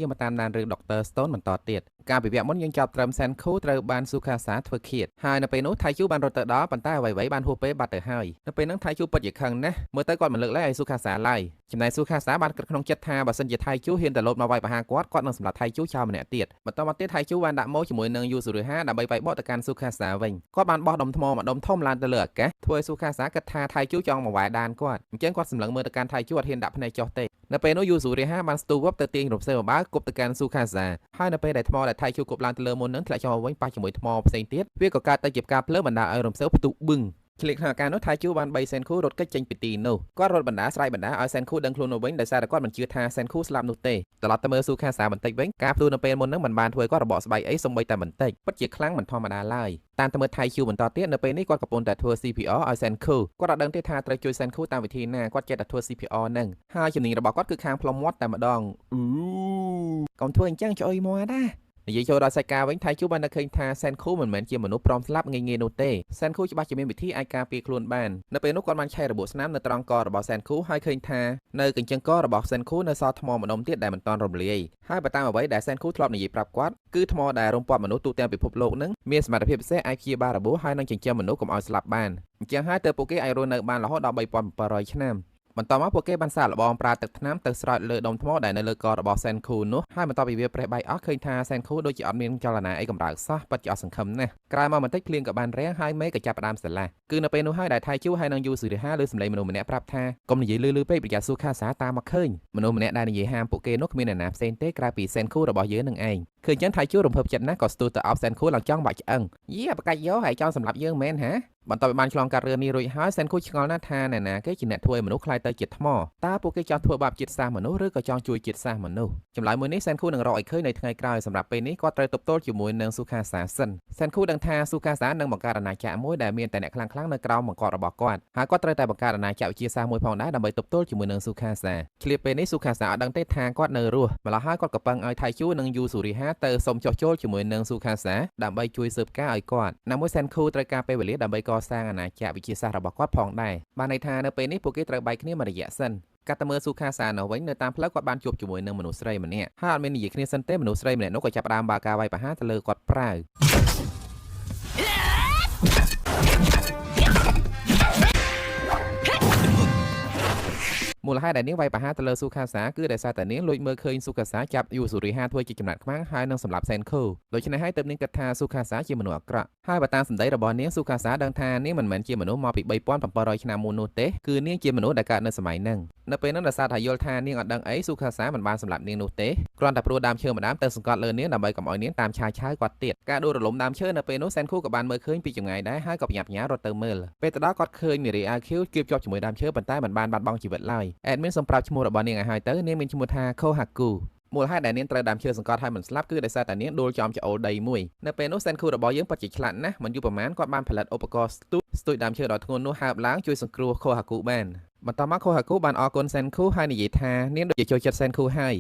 យើងមកតាមដានរឿង Dr. Stone បន្តទៀតការពិភាក្សាមុនយើងចាប់ត្រឹម Senku ត្រូវបានស៊ូខាសាធ្វើឃាតហើយនៅពេលនោះថៃជូបានរត់ទៅដល់ប៉ុន្តែអ្វីៗបានហួសពេលបាត់ទៅហើយនៅពេលនោះថៃជូពិតជាខឹងណាស់មើលទៅគាត់មិនលើកលែងឲ្យស៊ូខាសាឡើយចំណែកស៊ូខាសាបានគិតក្នុងចិត្តថាបើសិនជាថៃជូហ៊ានទៅលបមកវាយប្រហារគាត់នឹងសម្លាប់ថៃជូចោលម្នាក់ទៀតបន្តមកទៀតថៃជូបានដាក់ម៉ូជាមួយនឹងយូស៊ូរឺហាដើម្បីវាយបកទៅកាន់ស៊ូខាសាវិញគាត់បានបោះដុំថ្មមួយដុំធំឡើងទៅលើអាកាសធ្វើឲ្យស៊ូខាសាគិតថាថៃជូចង់មកវាយដានគាត់អញ្ចឹងគាត់សម្លឹងមើលទៅកាន់ថៃជូអត់ហ៊ានដាក់ភ្នែកចុះទេនៅពេលនោះយូស៊ូរឺហាបានស្ទុះវឹបទៅទាញរំសេវបាល់គប់ទៅកាន់ស៊ូខាសាហើយនៅពេលដែលថ្មដែលថៃជូគប់ឡើងទៅលើមុននឹងធ្លាក់ចុះមកវិញប៉ះជាមួយថ្មផ្សេងទៀតវាក៏កើតទៅជាផ្កាភ្លើងបណ្ដាលឲ្យរំសេវផ្ទុះបឹងឆ្លៀកក្នុងអាការនោះថៃជូបានបីសេនគូរត់គេចចេញពីទីនោះគាត់រត់បណ្ដាស្រ័យបណ្ដាឲ្យសេនគូដឹងខ្លួននោះវិញដោយសារតែគាត់មិនជឿថាសេនគូស្លាប់នោះទេត្រឡប់ទៅមើលស៊ូខាសាបន្តិចវិញការផ្ទុះនៅពេលមុននឹងមិនបានធ្វើឲ្យគាត់របកស្បែកអីសូម្បីតែបន្តិចពិតជាខ្លាំងមិនធម្មតាឡើយតាមទៅមើលថៃជូបន្តទៀតនៅពេលនេះគាត់កំពុងតែធ្វើ CPR ឲ្យសេនគូគាត់អត់ដឹងទេថាត្រូវជួយសេនគូតាមវិធីណាគាត់ចេះតែធ្វើ CPR នឹងហើយជំនាញរបស់គាត់គឺខាងផ្លុំមាត់តែម្ដងកុំធ្វើអញ្ចឹងច្អុយមាត់ណានិយាយចូលដល់សាច់ការវិញថៃជូបាននឹកឃើញថាសេនគូមិនមែនជាមនុស្សព្រមស្លាប់ងាយៗនោះទេសេនគូច្បាស់ជាមានវិធីអាចការពារខ្លួនបាននៅពេលនោះគាត់បានឆែករបួសស្នាមនៅត្រង់ករបស់សេនគូហើយឃើញថានៅកញ្ចឹងករបស់សេនគូនៅសល់ថ្មម្ដុំទៀតដែលមិនទាន់រំលាយហើយបើតាមអ្វីដែលសេនគូធ្លាប់និយាយប្រាប់គាត់គឺថ្មដែលរុំព័ទ្ធមនុស្សទូទាំងពិភពលោកនឹងមានសមត្ថភាពពិសេសអាចព្យាបាលរបួសហើយនឹងចិញ្ចឹមមនុស្សកុំឲ្យស្លាប់បានអញ្ចឹងហើយទើបពួកគេអាចរស់នៅបានរហូតដល់3700ឆ្នាំបន្តមកពួកគេបានសាកល្បងប្រើទឹកថ្នាំទៅស្រោចលើដុំថ្មដែលនៅលើករបស់សេនគូនោះហើយបន្ទាប់ពីវាប្រេះបែកអស់ឃើញថាសេនគូដូចជាអត់មានចលនាអីកម្រើកសោះពិតជាអស់សង្ឃឹមណាស់ក្រោយមកបន្តិចភ្លៀងក៏បានរាំងហើយមេឃក៏ចាប់ផ្ដើមស្រឡះគឺនៅពេលនោះហើយដែលថៃជូហើយនឹងយូស៊ូរឺហាលើសម្លេងមនុស្សម្នាក់ប្រាប់ថាកុំនិយាយលឺពេកប្រយ័ត្នស៊ូខាសាតាមមកឃើញមនុស្សម្នាក់ដែលនិយាយហាមពួកគេនោះគ្មានអ្នកណាផ្សេងទេក្រៅពីសេនគូរបស់យើងនឹងឯងឃើញចឹងថៃជូរំភើបចិត្តណាស់ក៏ស្ទុះទៅអោបសេនគូឡើងចង់បាក់ឆ្អឹងយីបកាច់យោហើយចង់សម្លាប់យើងមែនហាបន្ទាប់ពីបានឆ្លងកាត់រឿងនេះរួចហើយសេនគូឆ្ងល់ណាស់ថាអ្នកណាគេជាអ្នកធ្វើឲ្យមនុស្សខ្លាយទៅជាថ្មតើពួកគេចង់ធ្វើបាបជាតិសាសន៍មនុស្សឬក៏ចង់ជួយជាតិសាសន៍មនុស្សចម្លើយមួយនេះសេនគូនឹងរកឲ្យឃើញនៅថ្ងៃក្រោយសម្រាប់ពេលនេះគាត់ត្រូវទប់ទល់ជាមួយនឹងស៊ូខាសាសិនសេនគូដឹងថាស៊ូខាសានឹងបង្កើតអាណាចក្រមួយដែលមានតែអ្នកខ្លាំងៗនៅក្រោមបង្គាប់របស់គាត់ហើយគាត់ត្រូវតែបង្កើតអាណាចក្រវិទ្យាសាស្ត្រមួយផងដែរដើម្បីទប់ទល់ជាមួយនឹងស៊ូខាសាឆ្លៀតពេលនេះស៊ូខាសាអត់ដឹងទេថាគាត់នៅរស់ម្ល៉េះហើយគាត់ក៏ពឹងឲ្យថៃជូនិងយូស៊ូរីហាទៅសុំចុះចូលជាមួយនឹងស៊ូខាសាដើម្បីជួយស៊ើបការឲ្យគាត់ណាមួយសេនគូត្រូវការពេលវេលាដើម្បីកសាងអាណាចក្រវិទ្យាសាស្ត្ររបស់គាត់ផងដែរបានន័យថានៅពេលនេះពួកគេត្រូវបែកគ្នាមួយរយៈសិនកាត់ទៅមើលស៊ូខាសានៅវិញនៅតាមផ្លូវគាត់បានជួបជាមួយនឹងមនុស្សស្រីម្នាក់ហើយអត់មាននិយាយគ្នាសិនទេមនុស្សស្រីម្នាក់នោះក៏ចាប់ផ្ដើមបើកការវាយប្រហារទៅលើគាត់ប្រាវមូលហេតុដែលនាងវាយប្រហារទៅលើស៊ូខាសាគឺដោយសារតែនាងលួចមើលឃើញស៊ូខាសាចាប់យូស៊ូរីហាធ្វើជាចំណាត់ខ្មាំងហើយនឹងសម្លាប់សេនខូដូច្នេះហើយទើបនាងគិតថាស៊ូខាសាជាមនុស្សអាក្រក់ហើយបើតាមសម្ដីរបស់នាងស៊ូខាសាដឹងថានាងមិនមែនជាមនុស្សមកពី3700ឆ្នាំមុននោះទេគឺនាងជាមនុស្សដែលកើតនៅសម័យហ្នឹងនៅពេលនោះដោយសារតែយល់ថានាងអត់ដឹងអីស៊ូខាសាមិនបានសម្លាប់នាងនោះទេគ្រាន់តែព្រោះដើមឈើម្ដាមទៅសង្កត់លើនាងដើម្បីកុំឲ្យនាងតាមឆាយឆាវគាត់ទៀតការដួលរលំដើមឈើនៅពេលនោះសេនខូក៏បានមើលឃើញពីចម្ងាយដែរហើយក៏បញ្ញាបញ្ញារត់ទៅមើលពេលទៅដល់គាត់ឃើញមីរីអាឃីវគៀបជាប់ជាមួយដើមឈើប៉ុន្តែមិនបានបាត់បង់ជីវិតឡើយអេដមីនសម្រាប់ឈ្មោះរបស់នាងឲ្យហើយទៅនាងមានឈ្មោះថាខូហាគូមូលហេតុដែលនាងត្រូវដើមឈើសង្កត់ឲ្យមិនស្លាប់គឺដោយសារតែនាងដួលចំច្អូលដីមួយនៅពេលនោះសេនខូរបស់យើងពិតជាឆ្លាតណាស់មិនយូរប៉ុន្មានគាត់បានផលិតឧបករណ៍ស្ទូចដើមឈើដ៏ធ្ងន់នោះហើបឡើងជួយសង្គ្រោះខូហាគូបានបន្តមកខូហាគូបានអរគុណសេនខូហើយនិយាយថានាងដូចជាចូលចិត្តសេនខូហើយ